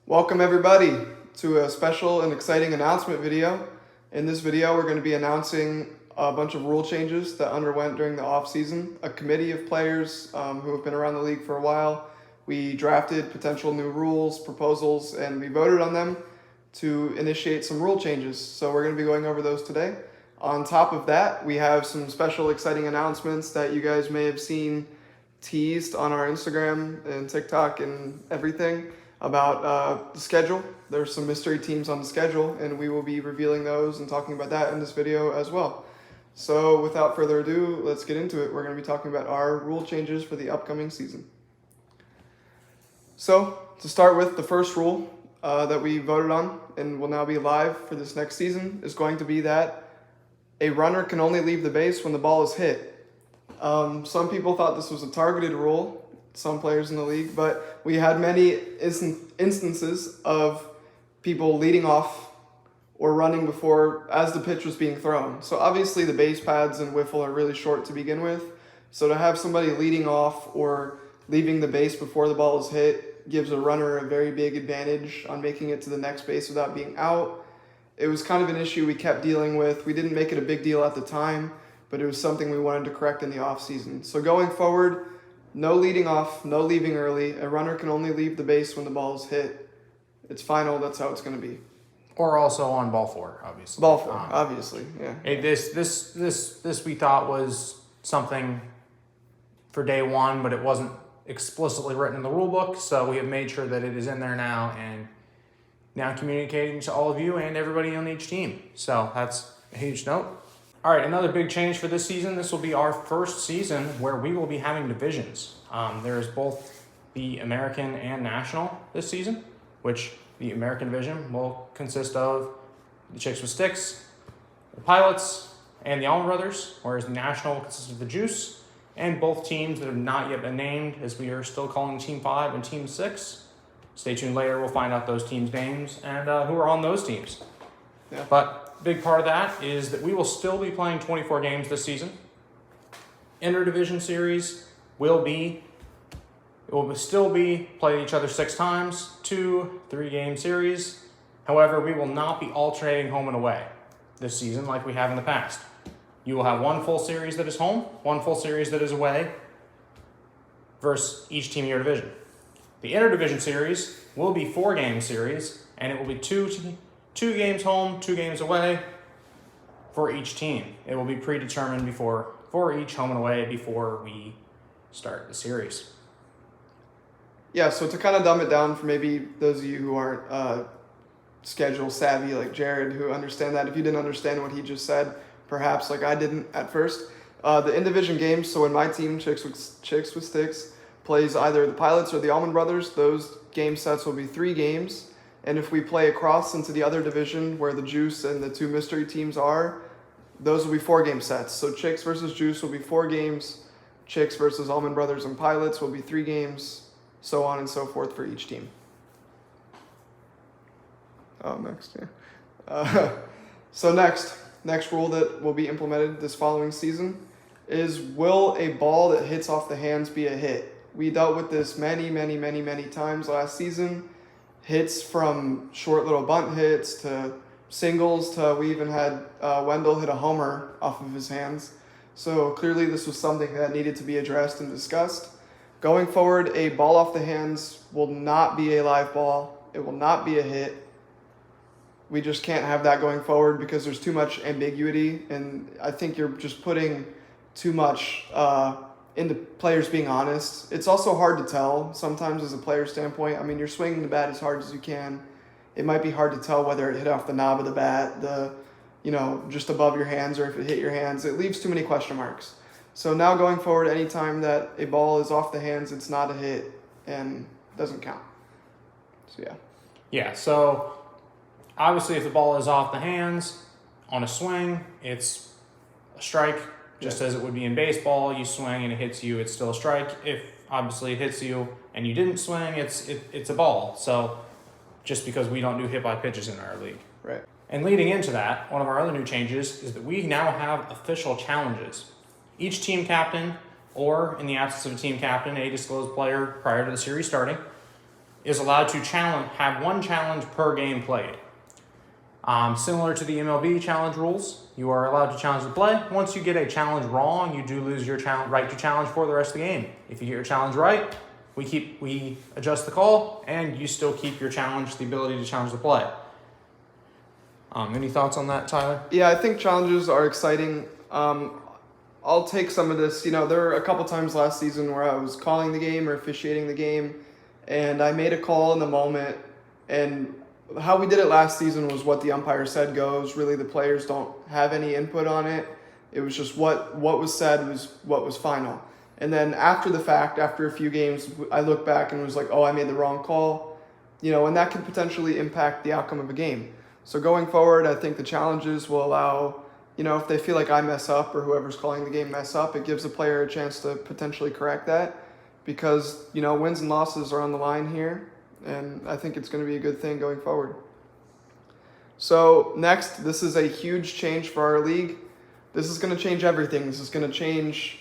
Welcome everybody to a special and exciting announcement video. In this video, we're going to be announcing a bunch of rule changes that underwent during the off season. A committee of players who have been around the league for a while, we drafted potential new rules, proposals, and we voted on them to initiate some rule changes. So we're going to be going over those today. On top of that, we have some special exciting announcements that you guys may have seen teased on our Instagram and TikTok and everything about the schedule. There's some mystery teams on the schedule, and we will be revealing those and talking about that in this video as well. So without further ado, let's get into it. We're going to be talking about our rule changes for the upcoming season. So to start with, the first rule that we voted on and will now be live for this next season is going to be that a runner can only leave the base when the ball is hit. Some people thought this was a targeted rule, some players in the league, but we had many instances of people leading off or running before as the pitch was being thrown. So obviously the base pads in Wiffle are really short to begin with. So to have somebody leading off or leaving the base before the ball is hit gives a runner a very big advantage on making it to the next base without being out. It was kind of an issue we kept dealing with. We didn't make it a big deal at the time, but it was something we wanted to correct in the off season. So going forward, no leading off, no leaving early. A runner can only leave the base when the ball is hit. It's final. That's how it's going to be. Or also on ball four, obviously. Ball four, obviously, yeah. This we thought was something for day one, but it wasn't explicitly written in the rule book, so we have made sure that it is in there now and now communicating to all of you and everybody on each team. So that's a huge note. All right, another big change for this season. This will be our first season where we will be having divisions. There's both the American and National this season, which the American division will consist of the Chicks with Sticks, the Pilots, and the Almond Brothers, whereas the National will consist of the Juice and both teams that have not yet been named, as we are still calling Team 5 and Team 6. Stay tuned later, we'll find out those teams' names and who are on those teams. Yeah. But big part of that is that we will still be playing 24 games this season. Interdivision series will still be play each other 6 times, 2 3-game series. However, we will not be alternating home and away this season like we have in the past. You will have one full series that is home, one full series that is away versus each team in your division. The interdivision series will be 4-game series, and it will be two games home, 2 games away for each team. It will be predetermined for each home and away before we start the series. Yeah, so to kind of dumb it down for maybe those of you who aren't schedule savvy like Jared, who understand that, if you didn't understand what he just said, perhaps like I didn't at first, the in-division games, so when my team, Chicks with Sticks, plays either the Pilots or the Almond Brothers, those game sets will be 3 games. And if we play across into the other division where the Juice and the 2 mystery teams are, those will be 4-game sets. So Chicks versus Juice will be 4 games. Chicks versus Almond Brothers and Pilots will be 3 games, so on and so forth for each team. Next, yeah. So next rule that will be implemented this following season is, will a ball that hits off the hands be a hit? We dealt with this many times last season. Hits from short little bunt hits to singles to we even had Wendell hit a homer off of his hands. So clearly this was something that needed to be addressed and discussed. Going forward, a ball off the hands will not be a live ball. It will not be a hit. We just can't have that going forward because there's too much ambiguity, and I think you're just putting too much into players being honest. It's also hard to tell sometimes as a player standpoint. I mean, you're swinging the bat as hard as you can. It might be hard to tell whether it hit off the knob of the bat, just above your hands, or if it hit your hands. It leaves too many question marks. So now going forward, anytime that a ball is off the hands, it's not a hit and doesn't count. So yeah. Yeah, so obviously if the ball is off the hands on a swing, it's a strike. Just as it would be in baseball, you swing and it hits you, it's still a strike. If obviously it hits you and you didn't swing, it's a ball. So just because we don't do hit by pitches in our league. Right. And leading into that, one of our other new changes is that we now have official challenges. Each team captain, or in the absence of a team captain, a disclosed player prior to the series starting, is allowed to have one challenge per game played. Similar to the MLB challenge rules, you are allowed to challenge the play. Once you get a challenge wrong, you do lose your right to challenge for the rest of the game. If you get your challenge right, we adjust the call, and you still keep your challenge, the ability to challenge the play. Any thoughts on that, Tyler? Yeah, I think challenges are exciting. I'll take some of this. There were a couple times last season where I was calling the game or officiating the game, and I made a call in the moment, and how we did it last season was what the umpire said goes. Really, the players don't have any input on it. It was just what was said was what was final. And then after the fact, after a few games, I looked back and was like, oh, I made the wrong call. And that could potentially impact the outcome of a game. So going forward, I think the challenges will allow, if they feel like I mess up or whoever's calling the game mess up, it gives the player a chance to potentially correct that, because, wins and losses are on the line here. And I think it's going to be a good thing going forward. So next, this is a huge change for our league. This is going to change everything. This is going to change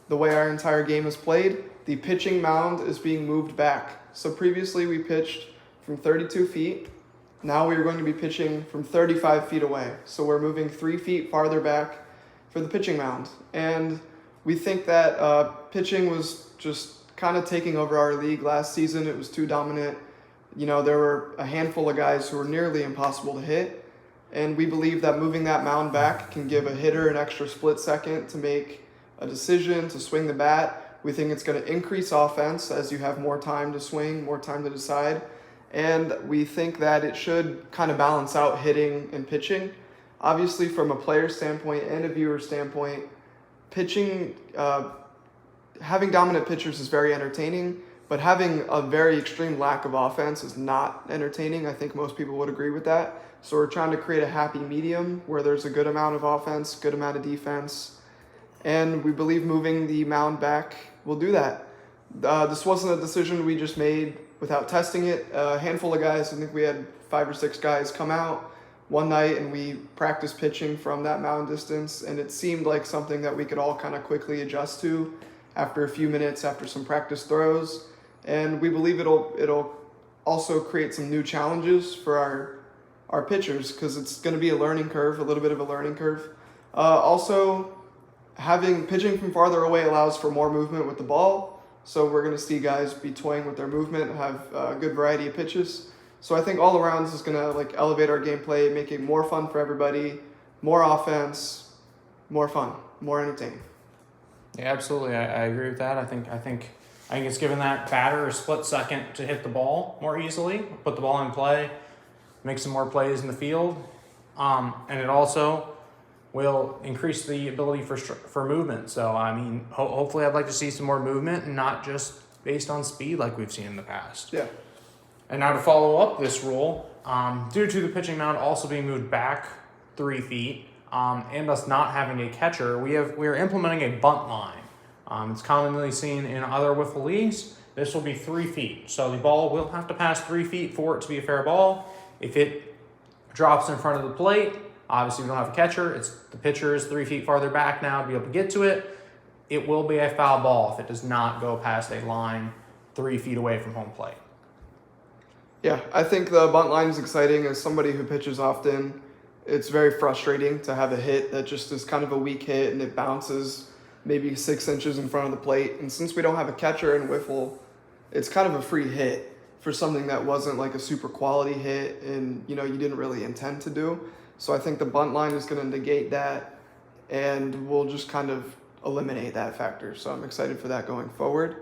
the way our entire game is played. The pitching mound is being moved back. So previously we pitched from 32 feet. Now we are going to be pitching from 35 feet away. So we're moving 3 feet farther back for the pitching mound. And we think that pitching was just kind of taking over our league last season. It was too dominant. There were a handful of guys who were nearly impossible to hit. And we believe that moving that mound back can give a hitter an extra split second to make a decision, to swing the bat. We think it's going to increase offense as you have more time to swing, more time to decide. And we think that it should kind of balance out hitting and pitching. Obviously, from a player standpoint and a viewer standpoint, pitching, having dominant pitchers is very entertaining, but having a very extreme lack of offense is not entertaining. I think most people would agree with that. So we're trying to create a happy medium where there's a good amount of offense, good amount of defense, and we believe moving the mound back will do that. This wasn't a decision we just made without testing it. A handful of guys, I think we had 5 or 6 guys come out one night and we practiced pitching from that mound distance, and it seemed like something that we could all kind of quickly adjust to after a few minutes, after some practice throws. And we believe it'll also create some new challenges for our pitchers, because it's going to be a learning curve, a little bit of a learning curve. Also, having pitching from farther away allows for more movement with the ball. So we're going to see guys be toying with their movement, have a good variety of pitches. So I think all around this is going to elevate our gameplay, make it more fun for everybody, more offense, more fun, more entertaining. Yeah, absolutely. I agree with that. I think it's giving that batter a split second to hit the ball more easily, put the ball in play, make some more plays in the field, and it also will increase the ability for movement. So, hopefully I'd like to see some more movement and not just based on speed like we've seen in the past. Yeah. And now to follow up this rule, due to the pitching mound also being moved back 3 feet, and us not having a catcher, we are implementing a bunt line. It's commonly seen in other wiffle leagues. This will be 3 feet. So the ball will have to pass 3 feet for it to be a fair ball. If it drops in front of the plate, obviously we don't have a catcher. The pitcher is 3 feet farther back now to be able to get to it. It will be a foul ball if it does not go past a line 3 feet away from home plate. Yeah, I think the bunt line is exciting. As somebody who pitches often, it's very frustrating to have a hit that just is kind of a weak hit and it bounces maybe 6 inches in front of the plate. And since we don't have a catcher in wiffle, it's kind of a free hit for something that wasn't like a super quality hit and you didn't really intend to do. So I think the bunt line is going to negate that, and we'll just kind of eliminate that factor. So I'm excited for that going forward.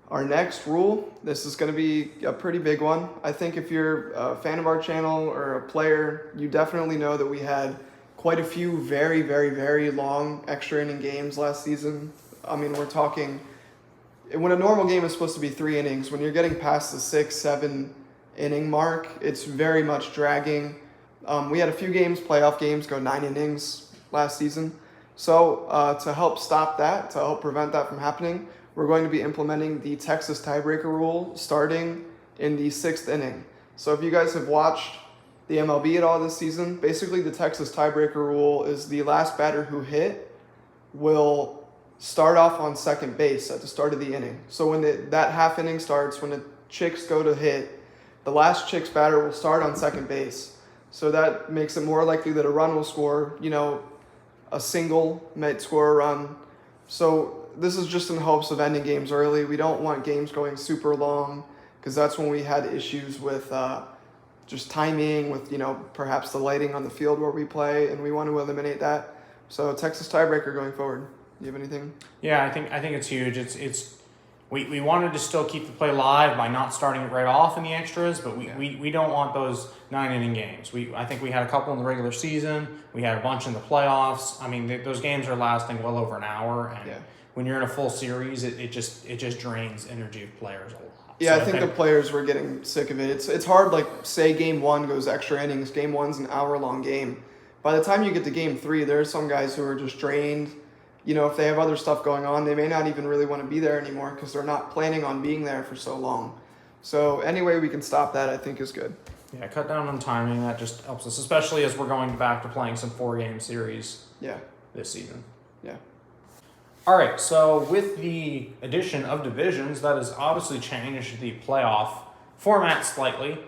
Our next rule, this is going to be a pretty big one. I think if you're a fan of our channel or a player, you definitely know that we had quite a few very, very, very long extra inning games last season. We're talking, when a normal game is supposed to be 3 innings, when you're getting past the 6-7 inning mark, it's very much dragging. We had a few playoff games, go 9 innings last season. So to help stop that, to help prevent that from happening, we're going to be implementing the Texas tiebreaker rule starting in the 6th inning. So if you guys have watched the MLB at all this season, basically the Texas tiebreaker rule is the last batter who hit will start off on second base at the start of the inning. So when that half inning starts, when it chicks go to hit, the last chick's batter will start on second base. So that makes it more likely that a run will score. A single might score a run. So this is just in hopes of ending games early. We don't want games going super long because that's when we had issues with just timing, with perhaps the lighting on the field where we play, and we want to eliminate that. So Texas tiebreaker going forward. Do you have anything? Yeah, I think it's huge. We wanted to still keep the play live by not starting it right off in the extras, but we don't want those 9-inning games. I think we had a couple in the regular season. We had a bunch in the playoffs. I mean, those games are lasting well over an hour, and when you're in a full series, it just drains energy of players a lot. Yeah, so I think the players were getting sick of it. It's hard. Like, say game 1 goes extra innings. Game 1's an hour-long game. By the time you get to game 3, there are some guys who are just drained. If they have other stuff going on, they may not even really want to be there anymore because they're not planning on being there for so long. So any way we can stop that, I think, is good. Yeah, cut down on timing. That just helps us, especially as we're going back to playing some 4-game series this season. Yeah. All right, so with the addition of divisions, that has obviously changed the playoff format slightly.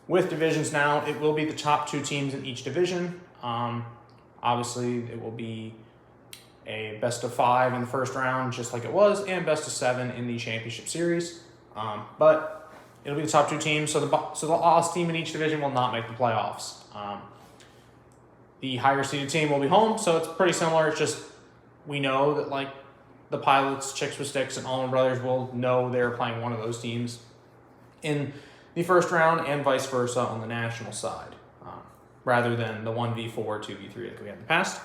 With divisions now, it will be the top 2 teams in each division. Obviously, it will be a best of 5 in the first round, just like it was, and best of 7 in the championship series. But it'll be the top 2 teams, so the last team in each division will not make the playoffs. The higher seeded team will be home, so it's pretty similar. It's just we know that like the Pilots, Chicks with Sticks, and Allman Brothers will know they're playing one of those teams in the first round, and vice versa on the national side, rather than the 1v4, 2v3 like we had in the past.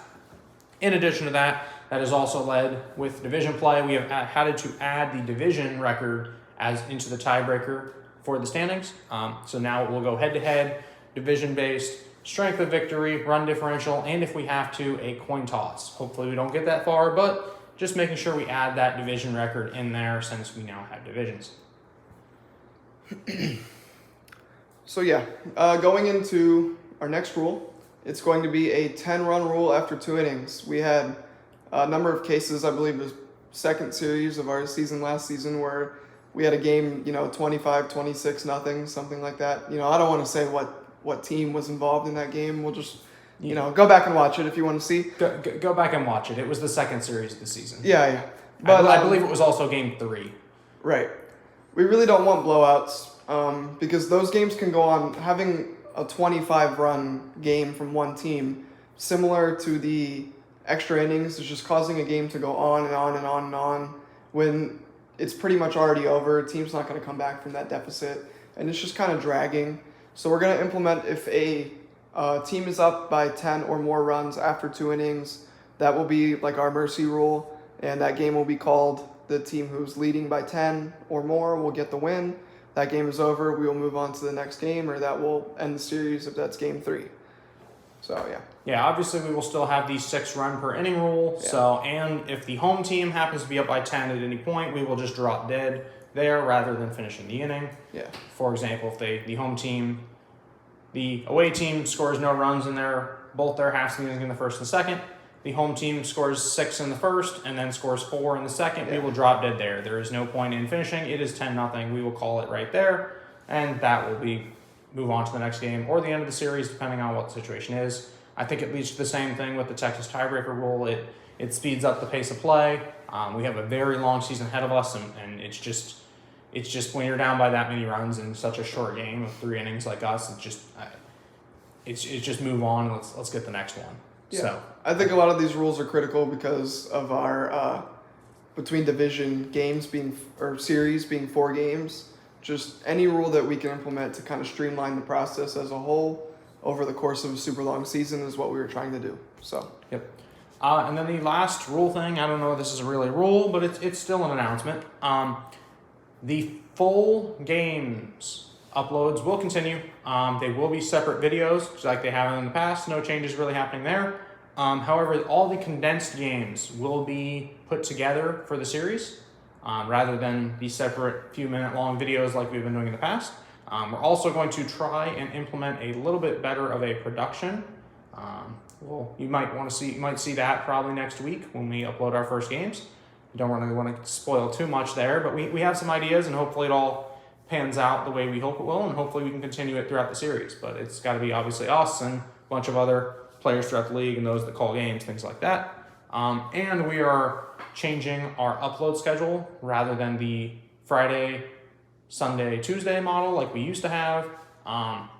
In addition to that, that is also led with division play. We have had to add the division record into the tiebreaker for the standings. So now it will go head-to-head, division-based, strength of victory, run differential, and if we have to, a coin toss. Hopefully we don't get that far, but just making sure we add that division record in there since we now have divisions. So going into our next rule, it's going to be a 10-run rule after 2 innings. We had a number of cases, I believe the second series of our season last season, where we had a game, 25, 26, nothing, something like that. I don't want to say what team was involved in that game. We'll just, go back and watch it if you want to see. Go back and watch it. It was the second series of the season. Yeah. But I believe it was also game 3. Right. We really don't want blowouts because those games can go on. Having a 25-run game from one team, similar to the extra innings, is just causing a game to go on and on and on and on when it's pretty much already over. A team's not going to come back from that deficit, and it's just kind of dragging. So we're going to implement, if a team is up by 10 or more runs after 2 innings, that will be like our mercy rule, and that game will be called. The team who's leading by 10 or more will get the win. That game is over, we will move on to the next game, or that will end the series if that's game 3. So, yeah. Yeah, obviously we will still have the 6-run per inning rule. Yeah. So, and if the home team happens to be up by 10 at any point, we will just drop dead there rather than finishing the inning. Yeah. For example, if the away team scores no runs in both their halves of the innings in the first and second, the home team scores 6 in the first and then scores 4 in the second, we will drop dead there. There is no point in finishing. It is 10-0. We will call it right there, and that will move on to the next game or the end of the series, depending on what the situation is. I think it leads to the same thing with the Texas tiebreaker rule. It speeds up the pace of play. We have a very long season ahead of us, and it's just when you're down by that many runs in such a short game of 3 innings like us, it's just move on. Let's get the next one. Yeah. So I think a lot of these rules are critical because of our between division games series being 4 games. Just any rule that we can implement to kind of streamline the process as a whole over the course of a super long season is what we were trying to do. So yep. And then the last rule thing, I don't know if this is really a rule, but it's still an announcement. The full games uploads will continue. They will be separate videos, just like they have in the past. No changes really happening there. However, all the condensed games will be put together for the series, rather than the separate few-minute-long videos like we've been doing in the past. We're also going to try and implement a little bit better of a production. You might see that probably next week when we upload our first games. We don't really want to spoil too much there, but we have some ideas, and hopefully it all pans out the way we hope it will, and hopefully we can continue it throughout the series. But it's got to be obviously us and a bunch of other players throughout the league and those that call games, things like that. And we are changing our upload schedule rather than the Friday, Sunday, Tuesday model like we used to have.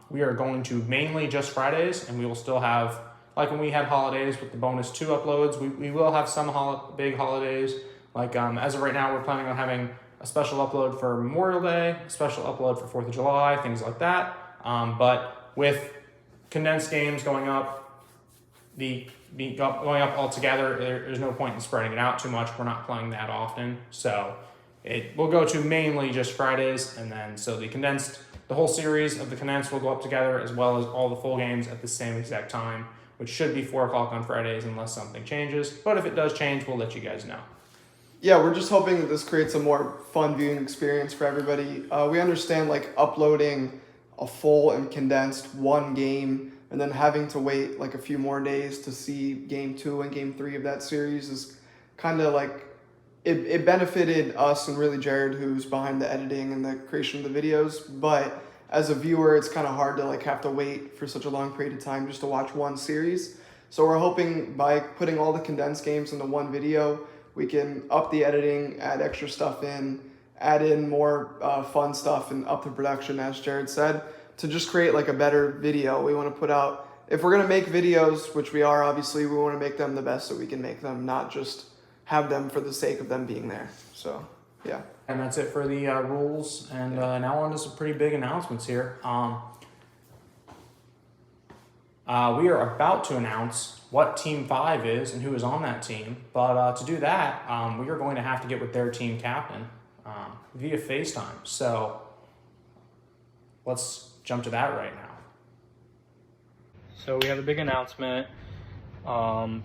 We are going to mainly just Fridays, and we will still have, like when we had holidays with the bonus 2 uploads, we will have some big holidays. Like as of right now, we're planning on having a special upload for Memorial Day, a special upload for 4th of July, things like that. But with condensed games going up, going up all together, there's no point in spreading it out too much. We're not playing that often. So it will go to mainly just Fridays, and then so the whole series of the condensed will go up together, as well as all the full games at the same exact time, which should be 4 o'clock on Fridays unless something changes. But if it does change, we'll let you guys know. Yeah, we're just hoping that this creates a more fun viewing experience for everybody. We understand like uploading a full and condensed one game and then having to wait like a few more days to see game 2 and game 3 of that series is kind of like, it benefited us and really Jared, who's behind the editing and the creation of the videos. But as a viewer, it's kind of hard to like have to wait for such a long period of time just to watch one series. So we're hoping by putting all the condensed games into one video, we can up the editing, add extra stuff in, add in more fun stuff, and up the production, as Jared said, to just create like a better video. We want to put out, if we're going to make videos, which we are obviously, we want to make them the best that we can make them, not just have them for the sake of them being there. So, yeah. And that's it for the rules. And now on to some pretty big announcements here. We are about to announce what Team 5 is and who is on that team. But to do that, we are going to have to get with their team captain via FaceTime. So let's jump to that right now. So we have a big announcement.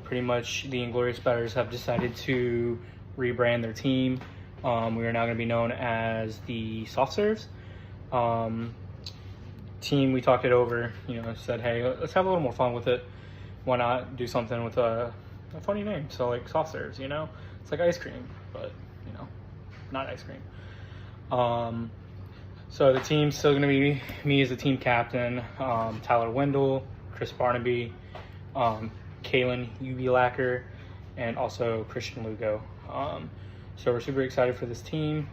Pretty much the Inglorious Batters have decided to rebrand their team. We are now going to be known as the Soft Serves. Team, we talked it over, said, hey, let's have a little more fun with it. Why not do something with a funny name? So like Soft Serves, it's like ice cream, but not ice cream. So the team's still going to be me as the team captain, Tyler Wendell, Chris Barnaby, Kalen Ubilacker, and also Christian Lugo. So we're super excited for this team.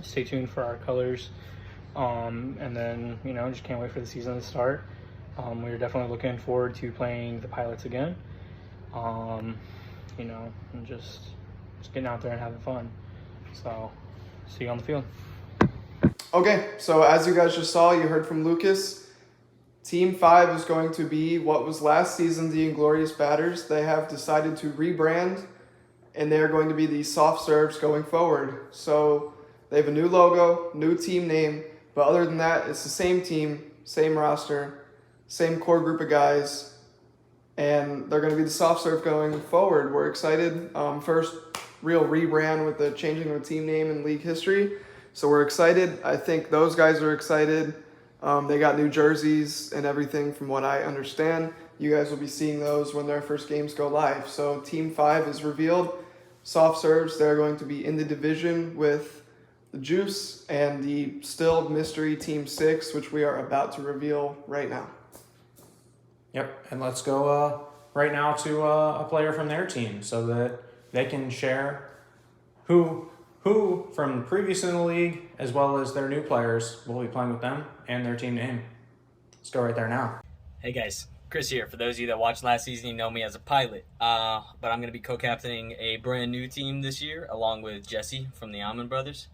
Stay tuned for our colors. And then, just can't wait for the season to start. We're definitely looking forward to playing the Pilots again. And just getting out there and having fun. So, see you on the field. Okay, so as you guys just saw, you heard from Lucas. Team 5 is going to be what was last season the Inglorious Batters. They have decided to rebrand, and they are going to be the Soft Serves going forward. So they have a new logo, new team name, but other than that, it's the same team, same roster, same core group of guys, and they're going to be the Soft Serve going forward. We're excited. First real rebrand with the changing of a team name in league history. So we're excited. I think those guys are excited. They got new jerseys and everything from what I understand. You guys will be seeing those when their first games go live. So Team 5 is revealed. Soft Serves, they're going to be in the division with the Juice and the still mystery Team 6, which we are about to reveal right now. Yep, and let's go right now to a player from their team so that they can share who from previous in the league, as well as their new players, will be playing with them and their team name. Let's go right there now. Hey guys, Chris here. For those of you that watched last season, you know me as a pilot. But I'm going to be co-captaining a brand new team this year, along with Jesse from the Almond Brothers.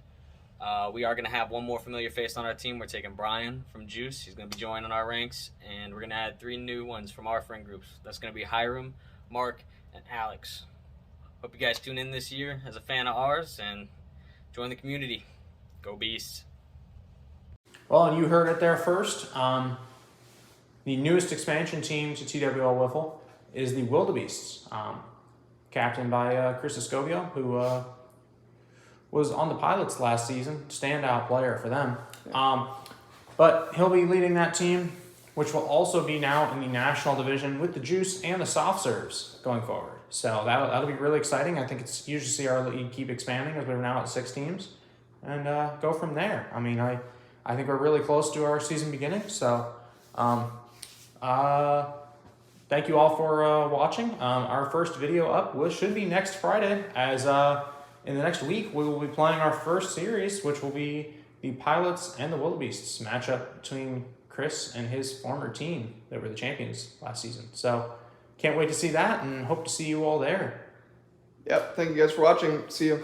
We are going to have one more familiar face on our team. We're taking Brian from Juice. He's going to be joining our ranks. And we're going to add 3 new ones from our friend groups. That's going to be Hiram, Mark, and Alex. Hope you guys tune in this year as a fan of ours and join the community. Go Beasts. Well, you heard it there first. The newest expansion team to TWL Wiffle is the Wildebeests, captained by Chris Escobio, who was on the Pilots last season, standout player for them. But he'll be leading that team, which will also be now in the national division with the Juice and the Soft Serves going forward. So that'll be really exciting. I think it's usually see our league keep expanding as we're now at 6 teams. and go from there. I mean, I think we're really close to our season beginning. So, thank you all for watching. Our first video up should be next Friday, as in the next week we will be playing our first series, which will be the Pilots and the Wildebeests matchup between Chris and his former team that were the champions last season. So can't wait to see that and hope to see you all there. Yep. Thank you guys for watching. See you.